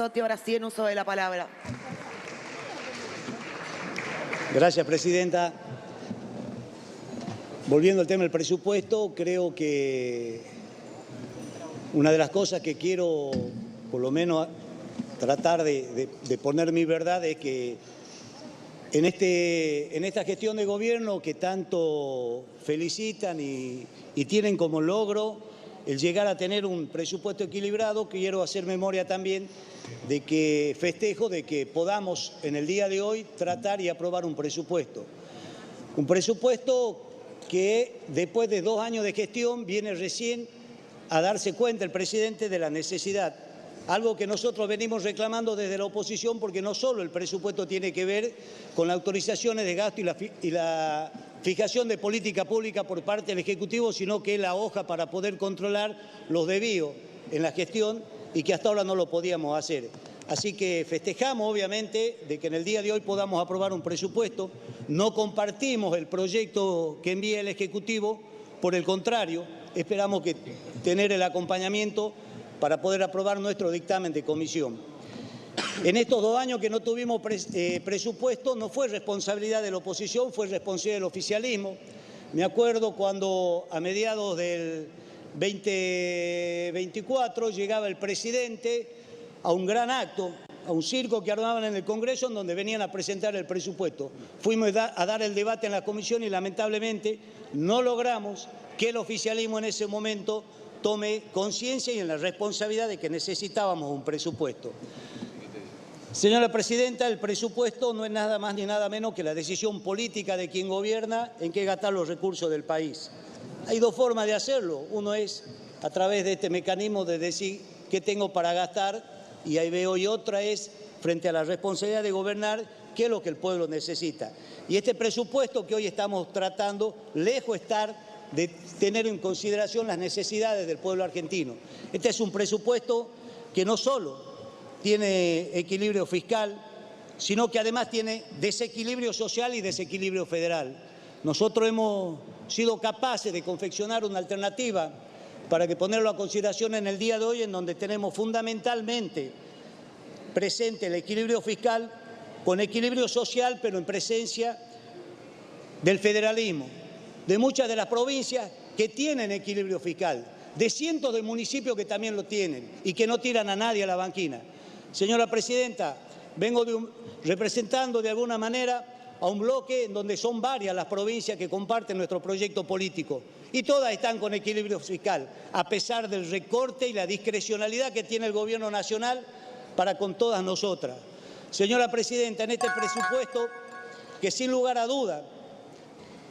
Ahora sí, en uso de la palabra. Gracias, presidenta. Volviendo al tema del presupuesto, creo que una de las cosas que quiero, por lo menos, tratar de poner mi verdad es que en esta gestión de gobierno que tanto felicitan y tienen como logro el llegar a tener un presupuesto equilibrado, quiero hacer memoria también de que festejo de que podamos en el día de hoy tratar y aprobar un presupuesto. Un presupuesto que después de 2 años de gestión viene recién a darse cuenta el presidente de la necesidad. Algo que nosotros venimos reclamando desde la oposición, porque no solo el presupuesto tiene que ver con las autorizaciones de gasto y la fijación de política pública por parte del Ejecutivo, sino que es la hoja para poder controlar los desvíos en la gestión y que hasta ahora no lo podíamos hacer. Así que festejamos, obviamente, de que en el día de hoy podamos aprobar un presupuesto. No compartimos el proyecto que envía el Ejecutivo, por el contrario, esperamos tener el acompañamiento para poder aprobar nuestro dictamen de comisión. En estos 2 años que no tuvimos presupuesto, no fue responsabilidad de la oposición, fue responsabilidad del oficialismo. Me acuerdo cuando a mediados del 2024 llegaba el presidente a un gran acto, a un circo que armaban en el Congreso, en donde venían a presentar el presupuesto. Fuimos a dar el debate en la comisión y lamentablemente no logramos que el oficialismo en ese momento tome conciencia y en la responsabilidad de que necesitábamos un presupuesto. Señora presidenta, el presupuesto no es nada más ni nada menos que la decisión política de quien gobierna en qué gastar los recursos del país. Hay 2 formas de hacerlo. Uno es a través de este mecanismo de decir qué tengo para gastar, y ahí veo, y otra es frente a la responsabilidad de gobernar qué es lo que el pueblo necesita. Y este presupuesto que hoy estamos tratando, lejos estar de tener en consideración las necesidades del pueblo argentino. Este es un presupuesto que no solo tiene equilibrio fiscal, sino que además tiene desequilibrio social y desequilibrio federal. Nosotros hemos sido capaces de confeccionar una alternativa para que ponerlo a consideración en el día de hoy, en donde tenemos fundamentalmente presente el equilibrio fiscal con equilibrio social, pero en presencia del federalismo, de muchas de las provincias que tienen equilibrio fiscal, de cientos de municipios que también lo tienen y que no tiran a nadie a la banquina. Señora presidenta, vengo representando de alguna manera a un bloque en donde son varias las provincias que comparten nuestro proyecto político y todas están con equilibrio fiscal, a pesar del recorte y la discrecionalidad que tiene el gobierno nacional para con todas nosotras. Señora presidenta, en este presupuesto, que sin lugar a duda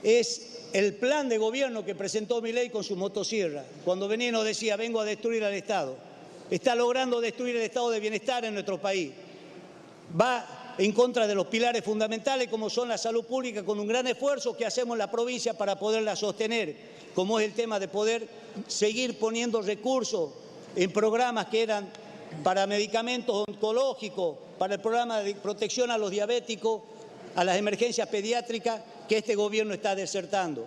es el plan de gobierno que presentó Milei con su motosierra, cuando venía y nos decía, vengo a destruir al Estado, está logrando destruir el estado de bienestar en nuestro país. Va en contra de los pilares fundamentales como son la salud pública, con un gran esfuerzo que hacemos en la provincia para poderla sostener, como es el tema de poder seguir poniendo recursos en programas que eran para medicamentos oncológicos, para el programa de protección a los diabéticos, a las emergencias pediátricas que este gobierno está desertando.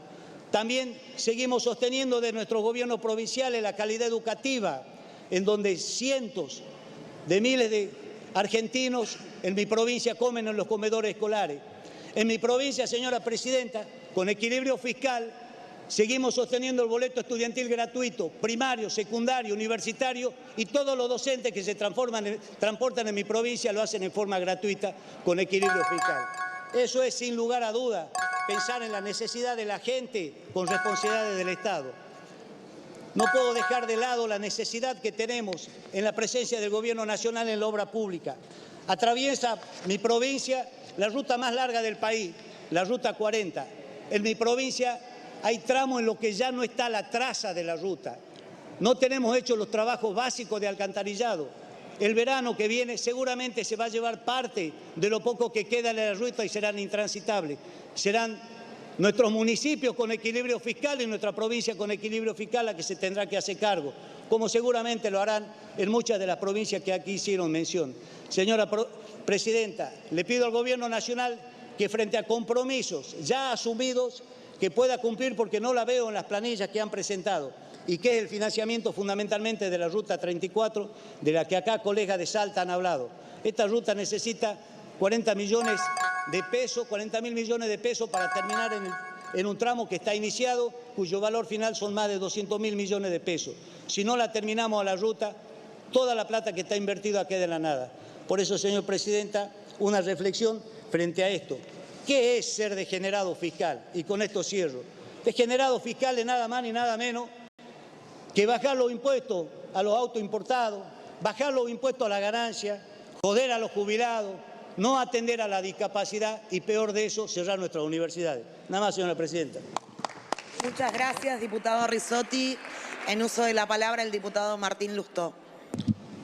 También seguimos sosteniendo de nuestros gobiernos provinciales la calidad educativa, en donde cientos de miles de argentinos en mi provincia comen en los comedores escolares. En mi provincia, señora presidenta, con equilibrio fiscal, seguimos sosteniendo el boleto estudiantil gratuito, primario, secundario, universitario, y todos los docentes que se transportan en mi provincia lo hacen en forma gratuita con equilibrio fiscal. Eso es, sin lugar a duda, pensar en la necesidad de la gente con responsabilidades del Estado. No puedo dejar de lado la necesidad que tenemos en la presencia del Gobierno Nacional en la obra pública. Atraviesa mi provincia la ruta más larga del país, la Ruta 40. En mi provincia hay tramos en los que ya no está la traza de la ruta. No tenemos hechos los trabajos básicos de alcantarillado. El verano que viene seguramente se va a llevar parte de lo poco que queda de la ruta y serán intransitables. Serán nuestros municipios con equilibrio fiscal y nuestra provincia con equilibrio fiscal la que se tendrá que hacer cargo, como seguramente lo harán en muchas de las provincias que aquí hicieron mención. Señora presidenta, le pido al Gobierno Nacional que frente a compromisos ya asumidos, que pueda cumplir, porque no la veo en las planillas que han presentado, y que es el financiamiento fundamentalmente de la Ruta 34, de la que acá colegas de Salta han hablado. Esta ruta necesita 40 millones de pesos, 40.000 millones de pesos para terminar en un tramo que está iniciado, cuyo valor final son más de 200.000 millones de pesos. Si no la terminamos a la ruta, toda la plata que está invertida queda en la nada. Por eso, señor Presidenta, una reflexión frente a esto. ¿Qué es ser degenerado fiscal? Y con esto cierro. Degenerado fiscal es nada más ni nada menos que bajar los impuestos a los autos importados, bajar los impuestos a la ganancia, joder a los jubilados, no atender a la discapacidad y, peor de eso, cerrar nuestras universidades. Nada más, señora Presidenta. Muchas gracias, diputado Rizzotti. En uso de la palabra, el diputado Martín Lustó.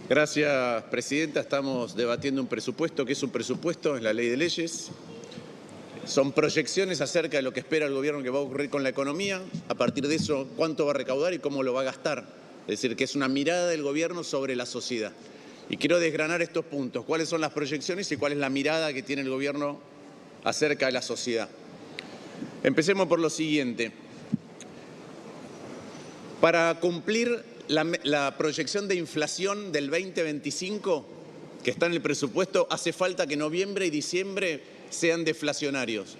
Gracias, Presidenta. Estamos debatiendo un presupuesto. ¿Qué es un presupuesto? Es la ley de leyes. Son proyecciones acerca de lo que espera el gobierno que va a ocurrir con la economía. A partir de eso, cuánto va a recaudar y cómo lo va a gastar. Es decir, que es una mirada del gobierno sobre la sociedad. Y quiero desgranar estos puntos. ¿Cuáles son las proyecciones y cuál es la mirada que tiene el gobierno acerca de la sociedad? Empecemos por lo siguiente. Para cumplir la proyección de inflación del 2025, que está en el presupuesto, hace falta que noviembre y diciembre sean deflacionarios.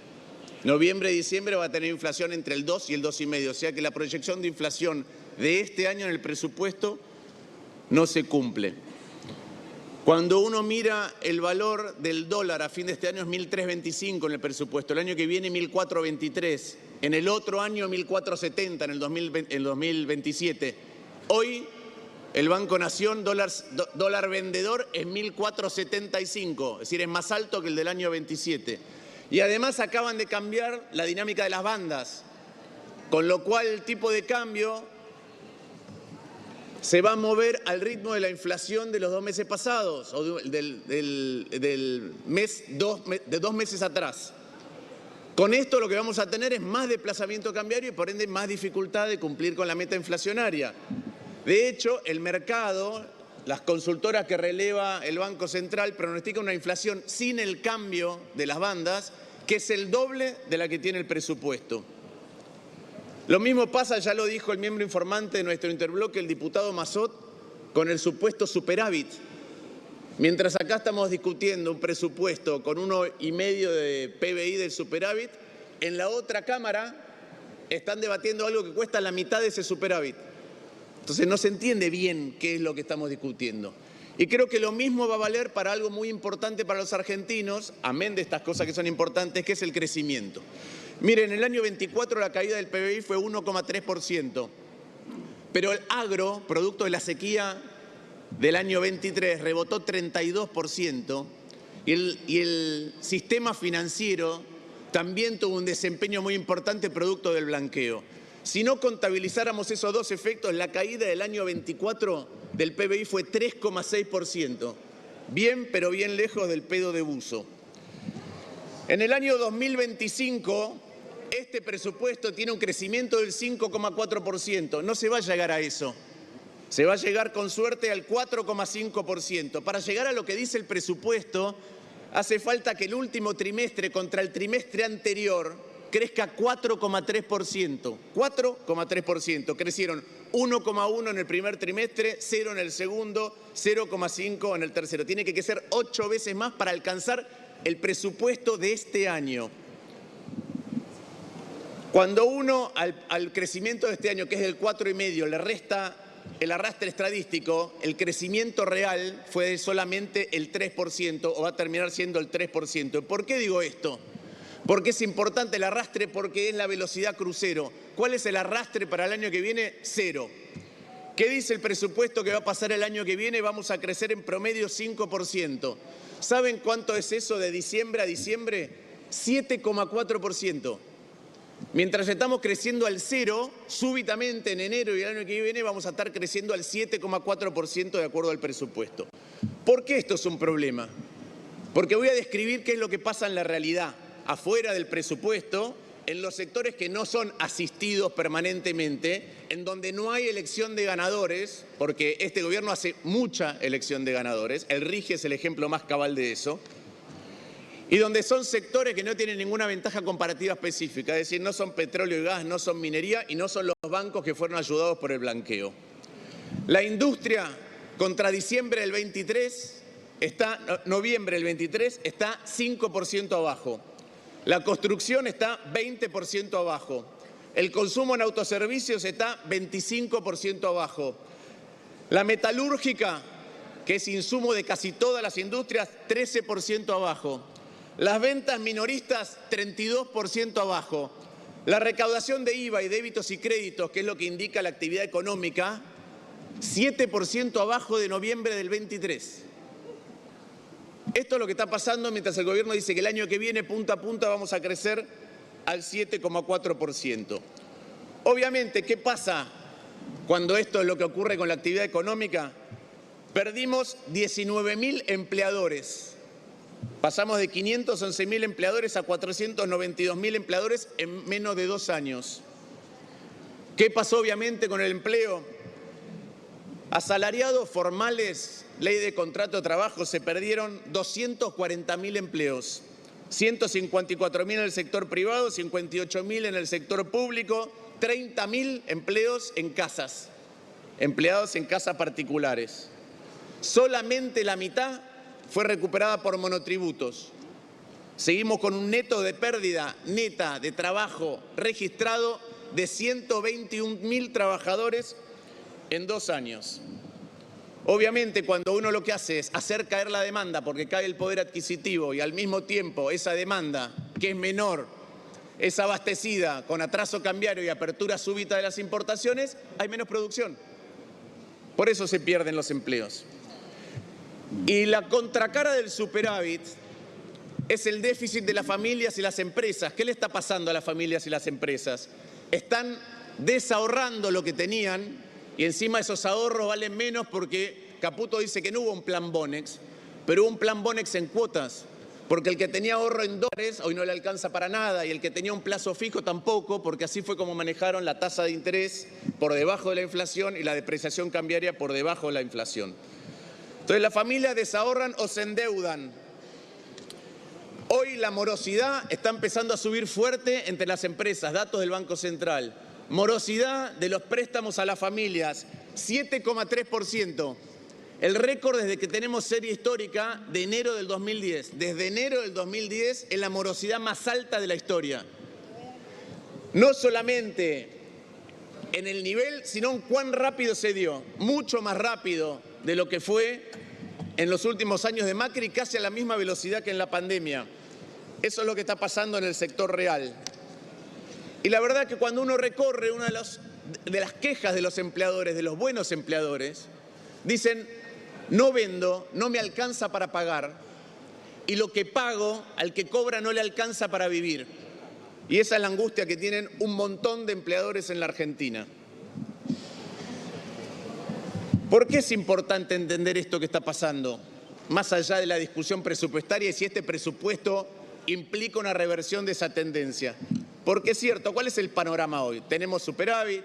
Noviembre y diciembre va a tener inflación entre el 2 y el 2,5, o sea que la proyección de inflación de este año en el presupuesto no se cumple. Cuando uno mira el valor del dólar a fin de este año es 1.325 en el presupuesto, el año que viene 1.423, en el otro año 1.470 en el 2027. Hoy el Banco Nación dólar vendedor es 1.475, es decir, es más alto que el del año 27. Y además acaban de cambiar la dinámica de las bandas, con lo cual el tipo de cambio se va a mover al ritmo de la inflación de los 2 meses pasados, o de 2 meses atrás. Con esto lo que vamos a tener es más desplazamiento cambiario y por ende más dificultad de cumplir con la meta inflacionaria. De hecho, el mercado, las consultoras que releva el Banco Central pronostican una inflación sin el cambio de las bandas, que es el doble de la que tiene el presupuesto. Lo mismo pasa, ya lo dijo el miembro informante de nuestro interbloque, el diputado Massot, con el supuesto superávit. Mientras acá estamos discutiendo un presupuesto con 1,5 de PBI del superávit, en la otra Cámara están debatiendo algo que cuesta la mitad de ese superávit. Entonces no se entiende bien qué es lo que estamos discutiendo. Y creo que lo mismo va a valer para algo muy importante para los argentinos, amén de estas cosas que son importantes, que es el crecimiento. Miren, en el año 24 la caída del PBI fue 1,3%, pero el agro, producto de la sequía del año 23, rebotó 32%, y el sistema financiero también tuvo un desempeño muy importante producto del blanqueo. Si no contabilizáramos esos dos efectos, la caída del año 24 del PBI fue 3,6%, bien, pero bien lejos del pedo de buzo. En el año 2025, este presupuesto tiene un crecimiento del 5,4%. No se va a llegar a eso. Se va a llegar con suerte al 4,5%. Para llegar a lo que dice el presupuesto, hace falta que el último trimestre contra el trimestre anterior crezca 4,3%. 4,3%. Crecieron 1,1 en el primer trimestre, 0 en el segundo, 0,5 en el tercero. Tiene que crecer 8 veces más para alcanzar el presupuesto de este año. Cuando uno al crecimiento de este año, que es del 4,5, le resta el arrastre estadístico, el crecimiento real fue solamente el 3%, o va a terminar siendo el 3%. ¿Por qué digo esto? Porque es importante el arrastre, porque es la velocidad crucero. ¿Cuál es el arrastre para el año que viene? 0. ¿Qué dice el presupuesto que va a pasar el año que viene? Vamos a crecer en promedio 5%. ¿Saben cuánto es eso de diciembre a diciembre? 7,4%. Mientras estamos creciendo al 0, súbitamente en enero y el año que viene vamos a estar creciendo al 7,4% de acuerdo al presupuesto. ¿Por qué esto es un problema? Porque voy a describir qué es lo que pasa en la realidad, afuera del presupuesto, en los sectores que no son asistidos permanentemente, en donde no hay elección de ganadores, porque este gobierno hace mucha elección de ganadores, el RIGI es el ejemplo más cabal de eso, y donde son sectores que no tienen ninguna ventaja comparativa específica, es decir, no son petróleo y gas, no son minería y no son los bancos que fueron ayudados por el blanqueo. La industria contra diciembre del 23 noviembre del 23 está 5% abajo. La construcción está 20% abajo. El consumo en autoservicios está 25% abajo. La metalúrgica, que es insumo de casi todas las industrias, 13% abajo. Las ventas minoristas, 32% abajo. La recaudación de IVA y débitos y créditos, que es lo que indica la actividad económica, 7% abajo de noviembre del 23. Esto es lo que está pasando mientras el gobierno dice que el año que viene, punta a punta, vamos a crecer al 7,4%. Obviamente, ¿qué pasa cuando esto es lo que ocurre con la actividad económica? Perdimos 19.000 empleadores. Pasamos de 511.000 empleadores a 492.000 empleadores en menos de 2 años. ¿Qué pasó obviamente con el empleo? Asalariados formales, ley de contrato de trabajo, se perdieron 240.000 empleos. 154.000 en el sector privado, 58.000 en el sector público, 30.000 empleos en casas, empleados en casas particulares. Solamente la mitad fue recuperada por monotributos. Seguimos con un neto de pérdida neta de trabajo registrado de 121.000 trabajadores en 2 años. Obviamente, cuando uno lo que hace es hacer caer la demanda porque cae el poder adquisitivo y al mismo tiempo esa demanda, que es menor, es abastecida con atraso cambiario y apertura súbita de las importaciones, hay menos producción. Por eso se pierden los empleos. Y la contracara del superávit es el déficit de las familias y las empresas. ¿Qué le está pasando a las familias y las empresas? Están desahorrando lo que tenían y encima esos ahorros valen menos porque Caputo dice que no hubo un plan Bonex, pero hubo un plan Bonex en cuotas, porque el que tenía ahorro en dólares hoy no le alcanza para nada y el que tenía un plazo fijo tampoco, porque así fue como manejaron la tasa de interés por debajo de la inflación y la depreciación cambiaria por debajo de la inflación. Entonces las familias desahorran o se endeudan. Hoy la morosidad está empezando a subir fuerte entre las empresas, datos del Banco Central. Morosidad de los préstamos a las familias, 7,3%. El récord desde que tenemos serie histórica de enero del 2010. Desde enero del 2010 es la morosidad más alta de la historia. No solamente en el nivel, sino en cuán rápido se dio. Mucho más rápido de lo que fue en los últimos años de Macri, casi a la misma velocidad que en la pandemia. Eso es lo que está pasando en el sector real. Y la verdad que cuando uno recorre una de las quejas de los empleadores, de los buenos empleadores, dicen, no vendo, no me alcanza para pagar, y lo que pago al que cobra no le alcanza para vivir. Y esa es la angustia que tienen un montón de empleadores en la Argentina. ¿Por qué es importante entender esto que está pasando? Más allá de la discusión presupuestaria y si este presupuesto implica una reversión de esa tendencia. Porque es cierto, ¿cuál es el panorama hoy? Tenemos superávit,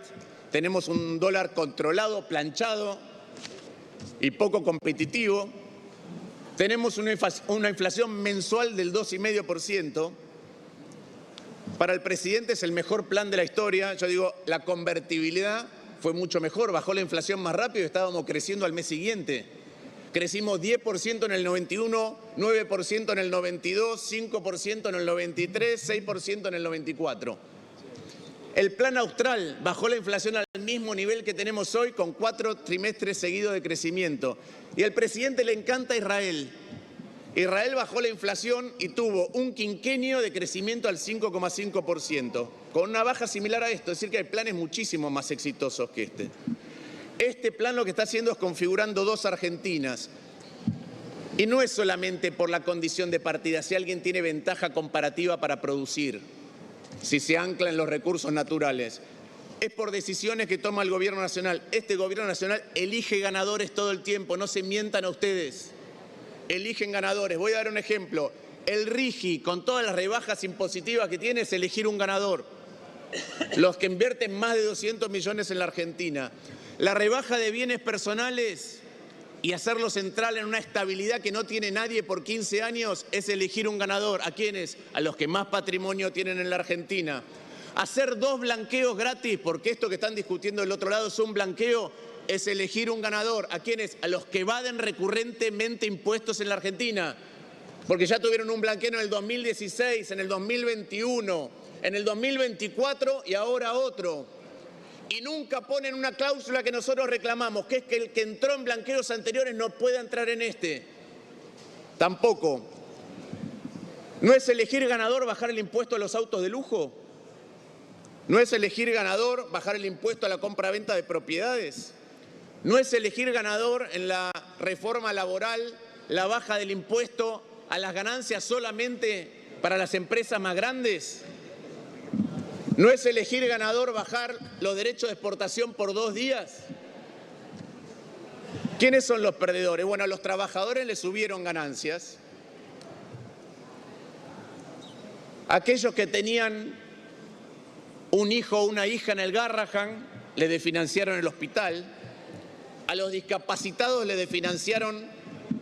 tenemos un dólar controlado, planchado y poco competitivo. Tenemos una inflación mensual del 2,5%. Para el presidente es el mejor plan de la historia. Yo digo, la convertibilidad fue mucho mejor, bajó la inflación más rápido y estábamos creciendo al mes siguiente. Crecimos 10% en el 91, 9% en el 92, 5% en el 93, 6% en el 94. El plan austral bajó la inflación al mismo nivel que tenemos hoy con 4 trimestres seguidos de crecimiento. Y al presidente le encanta Israel. Israel bajó la inflación y tuvo un quinquenio de crecimiento al 5,5%, con una baja similar a esto, es decir que hay planes muchísimo más exitosos que este. Este plan lo que está haciendo es configurando 2 Argentinas. Y no es solamente por la condición de partida, si alguien tiene ventaja comparativa para producir, si se ancla en los recursos naturales. Es por decisiones que toma el Gobierno Nacional. Este Gobierno Nacional elige ganadores todo el tiempo, no se mientan a ustedes. Eligen ganadores. Voy a dar un ejemplo. El RIGI, con todas las rebajas impositivas que tiene, es elegir un ganador. Los que invierten más de 200 millones en la Argentina. La rebaja de bienes personales y hacerlo central en una estabilidad que no tiene nadie por 15 años es elegir un ganador. ¿A quiénes? A los que más patrimonio tienen en la Argentina. Hacer 2 blanqueos gratis, porque esto que están discutiendo del otro lado es un blanqueo, es elegir un ganador. ¿A quiénes? A los que evaden recurrentemente impuestos en la Argentina. Porque ya tuvieron un blanqueo en el 2016, en el 2021, en el 2024 y ahora otro. Y nunca ponen una cláusula que nosotros reclamamos, que es que el que entró en blanqueos anteriores no pueda entrar en este. Tampoco. ¿No es elegir ganador bajar el impuesto a los autos de lujo? ¿No es elegir ganador bajar el impuesto a la compra-venta de propiedades? ¿No es elegir ganador en la reforma laboral la baja del impuesto a las ganancias solamente para las empresas más grandes? ¿No es elegir ganador bajar los derechos de exportación por 2 días? ¿Quiénes son los perdedores? Bueno, a los trabajadores les subieron ganancias. Aquellos que tenían un hijo o una hija en el Garrahan, le desfinanciaron el hospital. A los discapacitados le desfinanciaron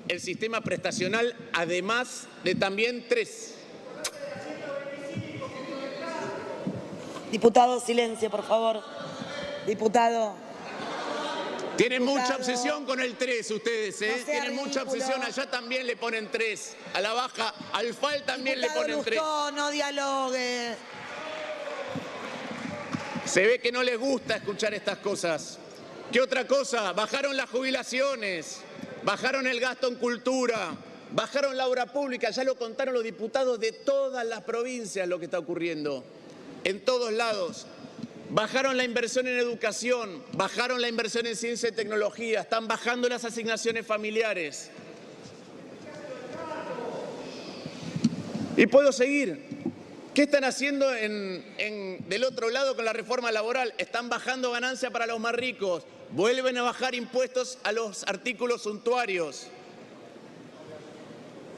el sistema prestacional, además de también 3. Diputado, silencio, por favor. Diputado. Tienen mucha obsesión con el 3 ustedes, ¿eh? No sea Tienen mucha ridículo. obsesión. Allá también le ponen 3. A la baja, al FAL también Diputado le ponen 3. Lustó, no dialogue. Se ve que no les gusta escuchar estas cosas. ¿Qué otra cosa? Bajaron las jubilaciones, bajaron el gasto en cultura, bajaron la obra pública. Ya lo contaron los diputados de todas las provincias lo que está ocurriendo. En todos lados. Bajaron la inversión en educación, bajaron la inversión en ciencia y tecnología, están bajando las asignaciones familiares. Y puedo seguir. ¿Qué están haciendo del otro lado con la reforma laboral? Están bajando ganancias para los más ricos, vuelven a bajar impuestos a los artículos suntuarios.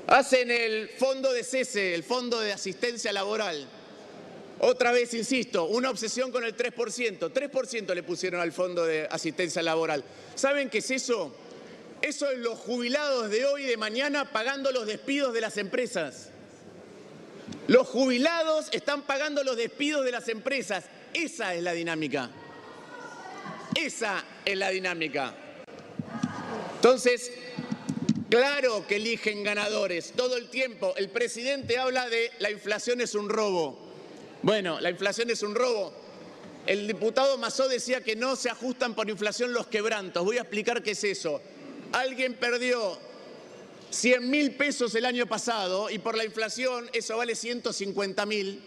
Hacen el fondo de cese, el fondo de asistencia laboral. Otra vez, insisto, una obsesión con el 3%. 3% le pusieron al fondo de asistencia laboral. ¿Saben qué es eso? Eso es los jubilados de hoy y de mañana pagando los despidos de las empresas. Los jubilados están pagando los despidos de las empresas. Esa es la dinámica. Esa es la dinámica. Entonces, claro que eligen ganadores todo el tiempo. El presidente habla de la inflación es un robo. Bueno, la inflación es un robo. El diputado Mazzó decía que no se ajustan por inflación los quebrantos. Voy a explicar qué es eso. Alguien perdió 100.000 pesos el año pasado y por la inflación eso vale 150.000.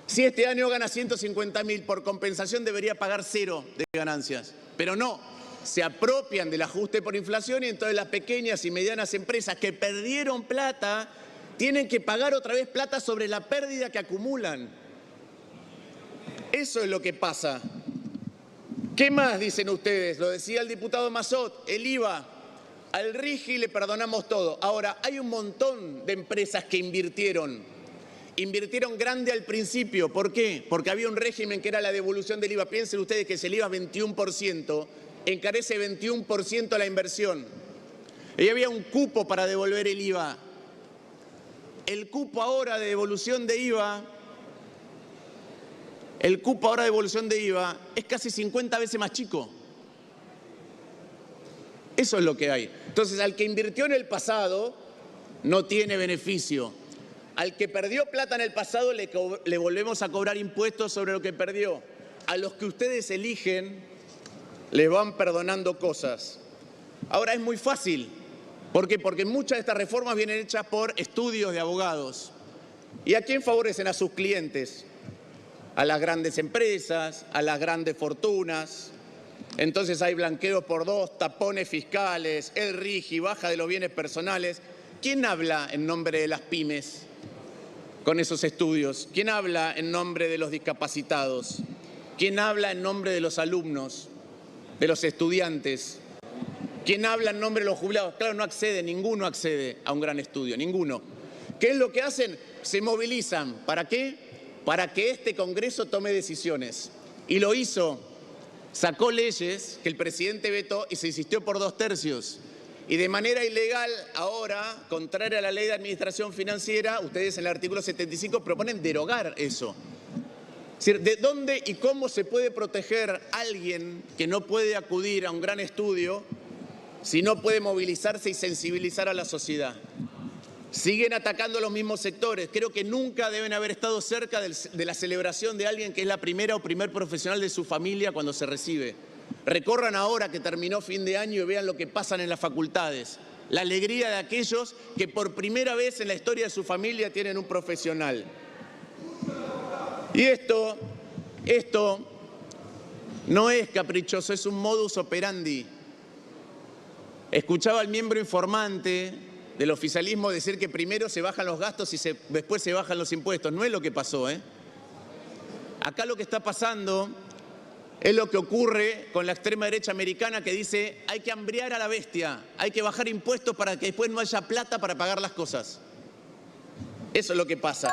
Si este año gana 150.000, por compensación debería pagar 0 de ganancias. Pero no, se apropian del ajuste por inflación y entonces las pequeñas y medianas empresas que perdieron plata tienen que pagar otra vez plata sobre la pérdida que acumulan. Eso es lo que pasa. ¿Qué más dicen ustedes? Lo decía el diputado Mazzó, el IVA. Al RIGI le perdonamos todo. Ahora, hay un montón de empresas que invirtieron. Invirtieron grande al principio. ¿Por qué? Porque había un régimen que era la devolución del IVA. Piensen ustedes que si el IVA es 21%, encarece 21% la inversión. Y había un cupo para devolver el IVA. El cupo ahora de devolución de IVA, es casi 50 veces más chico. Eso es lo que hay. Entonces, al que invirtió en el pasado, no tiene beneficio. Al que perdió plata en el pasado, le volvemos a cobrar impuestos sobre lo que perdió. A los que ustedes eligen, les van perdonando cosas. Ahora, es muy fácil. ¿Por qué? Porque muchas de estas reformas vienen hechas por estudios de abogados. ¿Y a quién favorecen? A sus clientes, a las grandes empresas, a las grandes fortunas. Entonces hay blanqueos por 2, tapones fiscales, el RIGI, baja de los bienes personales. ¿Quién habla en nombre de las pymes con esos estudios? ¿Quién habla en nombre de los discapacitados? ¿Quién habla en nombre de los alumnos, de los estudiantes? ¿Quién habla en nombre de los jubilados? Claro, no accede, ninguno accede a un gran estudio, ninguno. ¿Qué es lo que hacen? Se movilizan. ¿Para qué? Para que este Congreso tome decisiones. Y lo hizo sacó leyes que el presidente vetó y se insistió por 2/3. Y de manera ilegal, ahora, contraria a la ley de administración financiera, ustedes en el artículo 75 proponen derogar eso. Es decir, ¿de dónde y cómo se puede proteger a alguien que no puede acudir a un gran estudio si no puede movilizarse y sensibilizar a la sociedad? Siguen atacando a los mismos sectores. Creo que nunca deben haber estado cerca de la celebración de alguien que es la primera o primer profesional de su familia cuando se recibe. Recorran ahora que terminó fin de año y vean lo que pasan en las facultades. La alegría de aquellos que por primera vez en la historia de su familia tienen un profesional. Y esto no es caprichoso, es un modus operandi. Escuchaba al miembro informante del oficialismo decir que primero se bajan los gastos y después se bajan los impuestos. No es lo que pasó, ¿eh? Acá lo que está pasando es lo que ocurre con la extrema derecha americana que dice hay que hambriar a la bestia, hay que bajar impuestos para que después no haya plata para pagar las cosas. Eso es lo que pasa.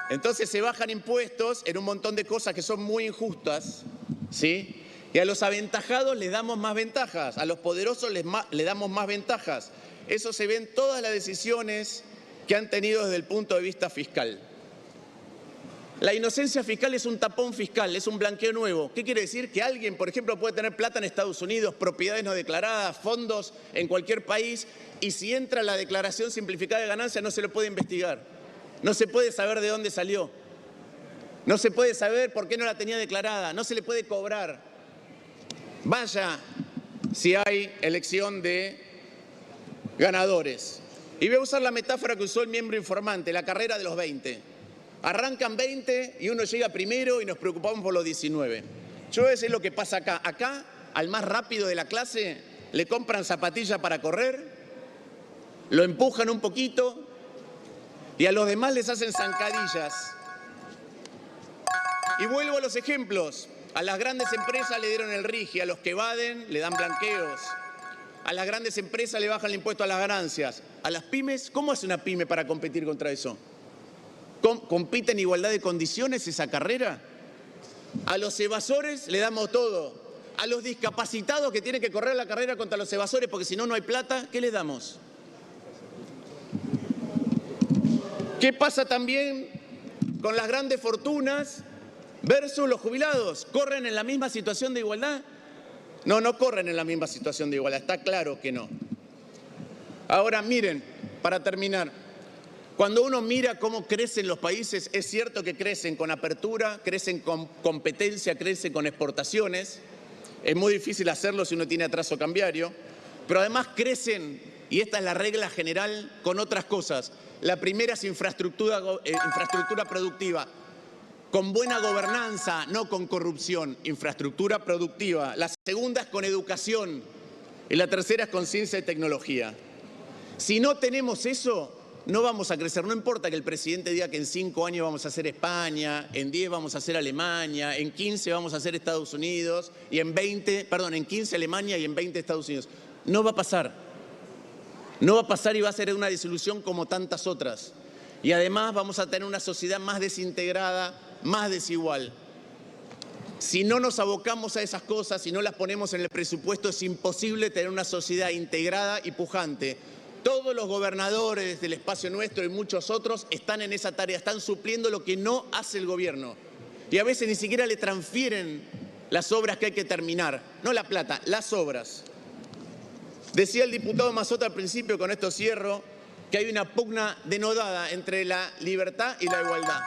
Entonces se bajan impuestos en un montón de cosas que son muy injustas, ¿sí? Y a los aventajados les damos más ventajas, a los poderosos les damos más ventajas. Eso se ve en todas las decisiones que han tenido desde el punto de vista fiscal. La inocencia fiscal es un tapón fiscal, es un blanqueo nuevo. ¿Qué quiere decir? Que alguien, por ejemplo, puede tener plata en Estados Unidos, propiedades no declaradas, fondos en cualquier país, y si entra la declaración simplificada de ganancias no se lo puede investigar. No se puede saber de dónde salió. No se puede saber por qué no la tenía declarada. No se le puede cobrar. Vaya si hay elección de ganadores. Y voy a usar la metáfora que usó el miembro informante, la carrera de los 20. Arrancan 20 y uno llega primero y nos preocupamos por los 19. Yo voy a decir lo que pasa acá. Acá, al más rápido de la clase, le compran zapatillas para correr, lo empujan un poquito y a los demás les hacen zancadillas. Y vuelvo a los ejemplos. A las grandes empresas le dieron el RIGI, a los que evaden le dan blanqueos. A las grandes empresas le bajan el impuesto a las ganancias. A las pymes, ¿cómo hace una pyme para competir contra eso? ¿Compite en igualdad de condiciones esa carrera? A los evasores le damos todo. A los discapacitados que tienen que correr la carrera contra los evasores porque si no, no hay plata, ¿qué les damos? ¿Qué pasa también con las grandes fortunas versus los jubilados? ¿Corren en la misma situación de igualdad? No, no corren en la misma situación de igualdad, está claro que no. Ahora miren, para terminar, cuando uno mira cómo crecen los países, es cierto que crecen con apertura, crecen con competencia, crecen con exportaciones. Es muy difícil hacerlo si uno tiene atraso cambiario, pero además crecen, y esta es la regla general, con otras cosas. La primera es infraestructura productiva, con buena gobernanza, no con corrupción, infraestructura productiva. La segunda es con educación y la tercera es con ciencia y tecnología. Si no tenemos eso, no vamos a crecer. No importa que el presidente diga que en 5 años vamos a hacer España, en 10 vamos a hacer Alemania, en 15 vamos a hacer Estados Unidos y en 15 Alemania y en 20 Estados Unidos. No va a pasar. No va a pasar y va a ser una disolución como tantas otras. Y además vamos a tener una sociedad más desintegrada, más desigual. Si no nos abocamos a esas cosas, si no las ponemos en el presupuesto, es imposible tener una sociedad integrada y pujante. Todos los gobernadores del espacio nuestro y muchos otros están en esa tarea, están supliendo lo que no hace el gobierno. Y a veces ni siquiera le transfieren las obras que hay que terminar, no la plata, las obras. Decía el diputado Mazzotta al principio, con esto cierro, que hay una pugna denodada entre la libertad y la igualdad.